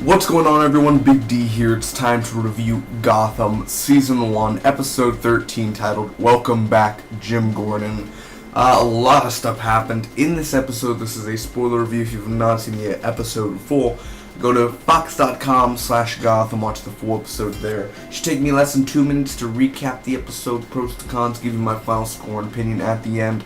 What's going on, everyone? Big D here. It's time to review Gotham Season 1, Episode 13, titled Welcome Back, Jim Gordon. A lot of stuff happened in this episode. This is a spoiler review. If you've not seen the episode full, go to fox.com/Gotham, watch the full episode there. It should take me less than 2 minutes to recap the episode, pros and cons, give you my final score and opinion at the end.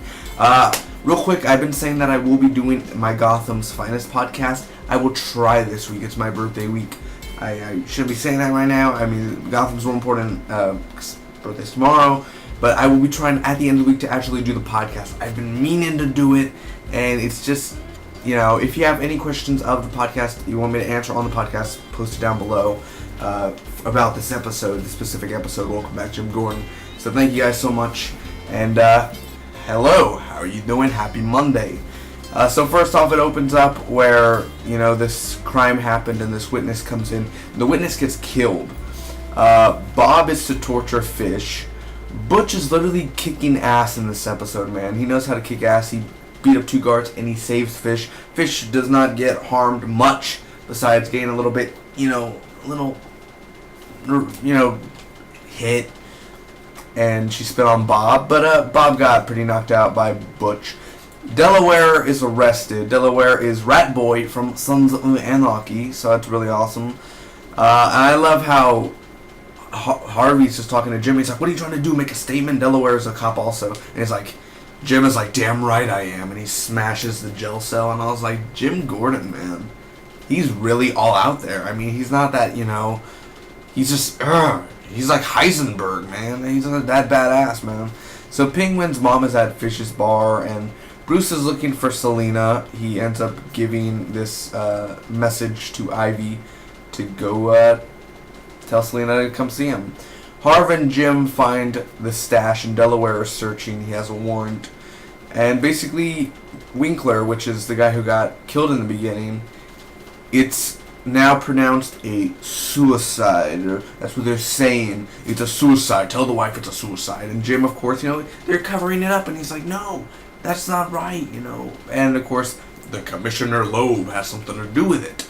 Real quick, I've been saying that I will be doing my Gotham's Finest podcast. I will try this week. It's my birthday week. I shouldn't be saying that right now. I mean, Gotham's more important. Birthday's tomorrow. But I will be trying at the end of the week to actually do the podcast. I've been meaning to do it. And it's just, if you have any questions of the podcast you want me to answer on the podcast, post it down below about this episode, the specific episode. Welcome back, Jim Gordon. So thank you guys so much. And hello. How are you doing? Happy Monday. So first off, it opens up where, this crime happened and this witness comes in. The witness gets killed. Bob is to torture Fish. Butch is literally kicking ass in this episode, man. He knows how to kick ass. He beat up 2 guards and he saves Fish. Fish does not get harmed much besides getting a little bit, hit. And she spit on Bob. But Bob got pretty knocked out by Butch. Delaware is arrested. Delaware is Rat Boy from Sons of Anarchy, so that's really awesome. And I love how Harvey's just talking to Jim. He's like, "What are you trying to do? Make a statement?" Delaware is a cop also, and he's like, Jim is like, "Damn right I am," and he smashes the jail cell. And I was like, Jim Gordon, man, he's really all out there. I mean, he's not that, he's just, he's like Heisenberg, man. He's not that badass, man. So Penguin's mom is at Fish's bar, and Bruce is looking for Selena. He ends up giving this message to Ivy to go tell Selena to come see him. Harv and Jim find the stash, and Delaware is searching. He has a warrant. And basically, Winkler, which is the guy who got killed in the beginning, it's now pronounced a suicide. That's what they're saying. It's a suicide. Tell the wife it's a suicide. And Jim, of course, they're covering it up, and he's like, "No, that's not right, And, of course, the Commissioner Loeb has something to do with it.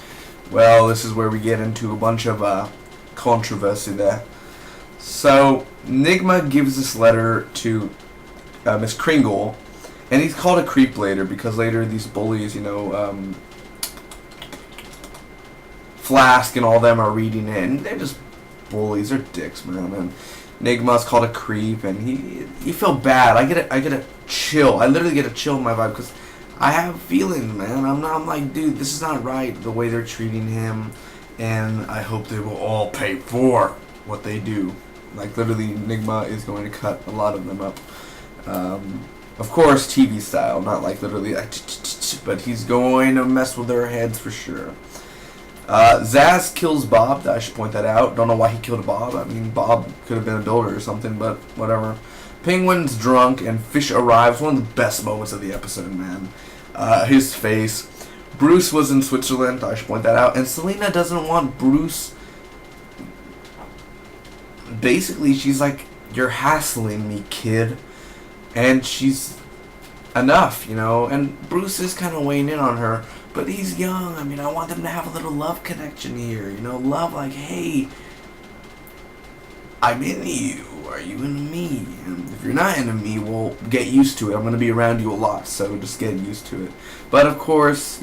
Well, this is where we get into a bunch of controversy there. So, Nigma gives this letter to Miss Kringle, and he's called a creep later because later these bullies, Flask and all them are reading it, and they're just bullies. They're dicks, man. And Nigma's called a creep, and he felt bad. I get a chill. I literally get a chill in my vibe because I have feelings, man. I'm like, dude, this is not right the way they're treating him, and I hope they will all pay for what they do. Like, literally, Nigma is going to cut a lot of them up. Of course, TV style, not like literally, but he's going to mess with their heads for sure. Zaz kills Bob. I should point that out. Don't know why he killed Bob. I mean, Bob could have been a builder or something, but whatever. Penguin's drunk and Fish arrives. One of the best moments of the episode, man. His face. Bruce was in Switzerland. I should point that out. And Selena doesn't want Bruce. Basically, she's like, "You're hassling me, kid." And she's enough, And Bruce is kind of weighing in on her. But he's young. I mean, I want them to have a little love connection here. Love like, "Hey, I'm into you. Are you into me? And if you're not into me, well, get used to it. I'm going to be around you a lot, so just get used to it." But, of course,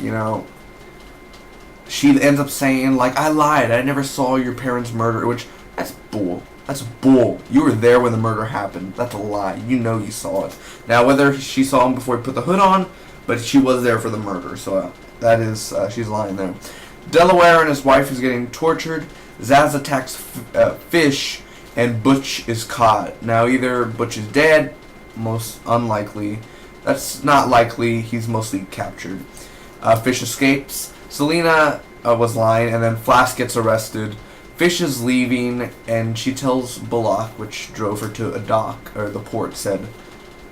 she ends up saying, like, "I lied. I never saw your parents murder," which, that's bull. That's bull. You were there when the murder happened. That's a lie. You saw it. Now, whether she saw him before he put the hood on, but she was there for the murder, so that is, she's lying there. Delaware and his wife is getting tortured. Zaz attacks Fish, and Butch is caught. Now, either Butch is dead, most unlikely. That's not likely. He's mostly captured. Fish escapes. Selena was lying, and then Flask gets arrested. Fish is leaving, and she tells Bullock, which drove her to a dock, or the port, said,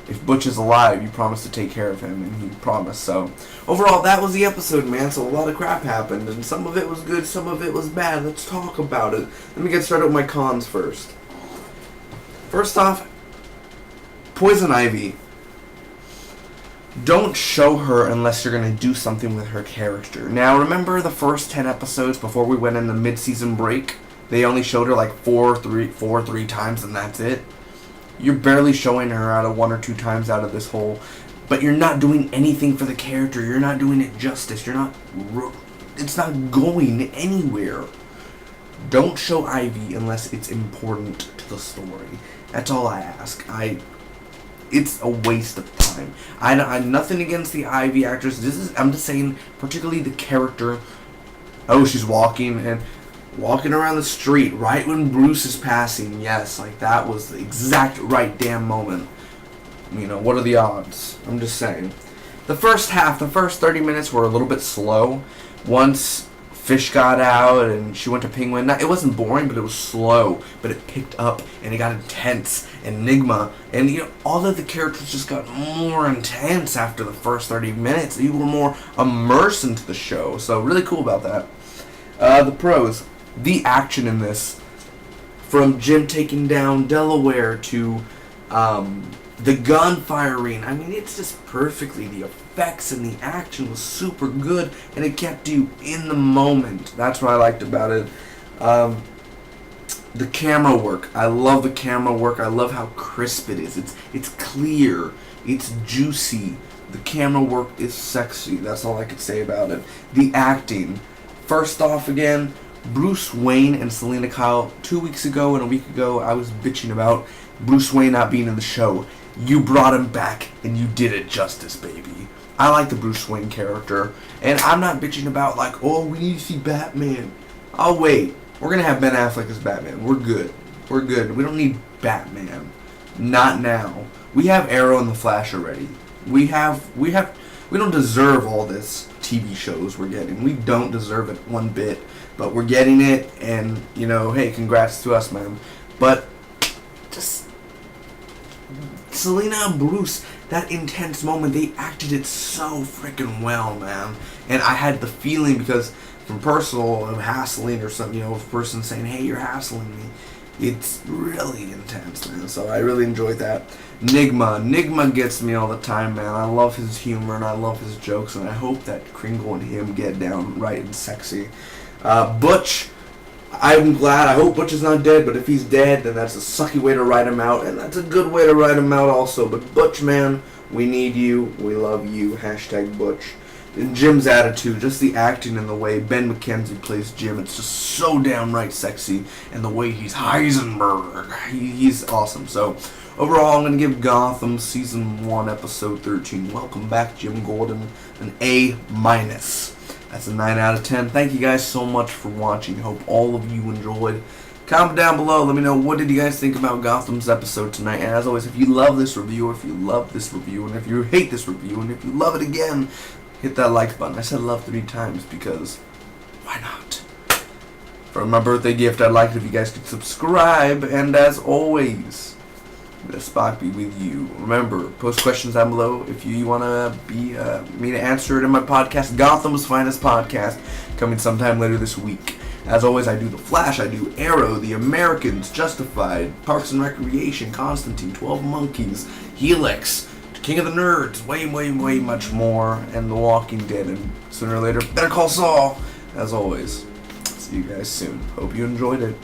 "If Butch is alive, you promise to take care of him," and he promised. So, overall, that was the episode, man. So, a lot of crap happened, and some of it was good, some of it was bad. Let's talk about it. Let me get started with my cons first. First off, Poison Ivy. don't show her unless you're going to do something with her character. Now, remember the first 10 episodes before we went in the mid-season break? They only showed her like three times, and that's it. You're barely showing her out of 1 or 2 times out of this whole, but you're not doing anything for the character. You're not doing it justice. It's not going anywhere. Don't show Ivy unless it's important to the story. That's all I ask. It's a waste of time. I nothing against the Ivy actress. I'm just saying, particularly the character. Oh, she's walking around the street right when Bruce is passing. Yes, like that was the exact right damn moment. You know, what are the odds? I'm just saying. The first 30 minutes were a little bit slow. Once Fish got out and she went to Penguin, it wasn't boring, but it was slow. But it picked up and it got intense. Enigma, and all of the characters just got more intense after the first 30 minutes. You were more immersed into the show, so really cool about that. The pros, the action in this, from Jim taking down Delaware to the gun firing. I mean, it's just perfectly. The effects and the action was super good, and it kept you in the moment. That's what I liked about it. The camera work. I love the camera work. I love how crisp it is. It's clear. It's juicy. The camera work is sexy. That's all I could say about it. The acting. First off, again, Bruce Wayne and Selena Kyle. 2 weeks ago and a week ago, I was bitching about Bruce Wayne not being in the show. You brought him back, and you did it justice, baby. I like the Bruce Wayne character. And I'm not bitching about, like, oh, we need to see Batman. I'll wait. We're going to have Ben Affleck as Batman. We're good. We're good. We don't need Batman. Not now. We have Arrow and the Flash already. We don't deserve all this TV shows we're getting. We don't deserve it one bit. But we're getting it, and, hey, congrats to us, man. But just Selena and Bruce, that intense moment, they acted it so freaking well, man. And I had the feeling, because from personal of hassling or something, a person saying, hey, you're hassling me. It's really intense, man. So I really enjoyed that. Nigma gets me all the time, man. I love his humor and I love his jokes, and I hope that Kringle and him get down right and sexy. Butch, I'm glad. I hope Butch is not dead, but if he's dead, then that's a sucky way to write him out, and that's a good way to write him out also. But Butch, man, we need you. We love you. # Butch. And Jim's attitude, just the acting and the way Ben McKenzie plays Jim, it's just so downright sexy. And the way he's Heisenberg, he's awesome. So, overall, I'm going to give Gotham Season 1, Episode 13, Welcome Back, Jim Gordan, an A-. That's a 9 out of 10. Thank you guys so much for watching. Hope all of you enjoyed. Comment down below. Let me know, what did you guys think about Gotham's episode tonight. And as always, if you love this review, or if you love this review, and if you hate this review, and if you love it again, hit that like button. I said love 3 times because why not? For my birthday gift, I'd like it if you guys could subscribe. And as always, the Spock be with you. Remember, post questions down below if you want to be me to answer it in my podcast, Gotham's Finest Podcast, coming sometime later this week. As always, I do The Flash, I do Arrow, The Americans, Justified, Parks and Recreation, Constantine, 12 Monkeys, Helix, King of the Nerds, way much more, and The Walking Dead, and sooner or later, Better Call Saul. As always, see you guys soon. Hope you enjoyed it.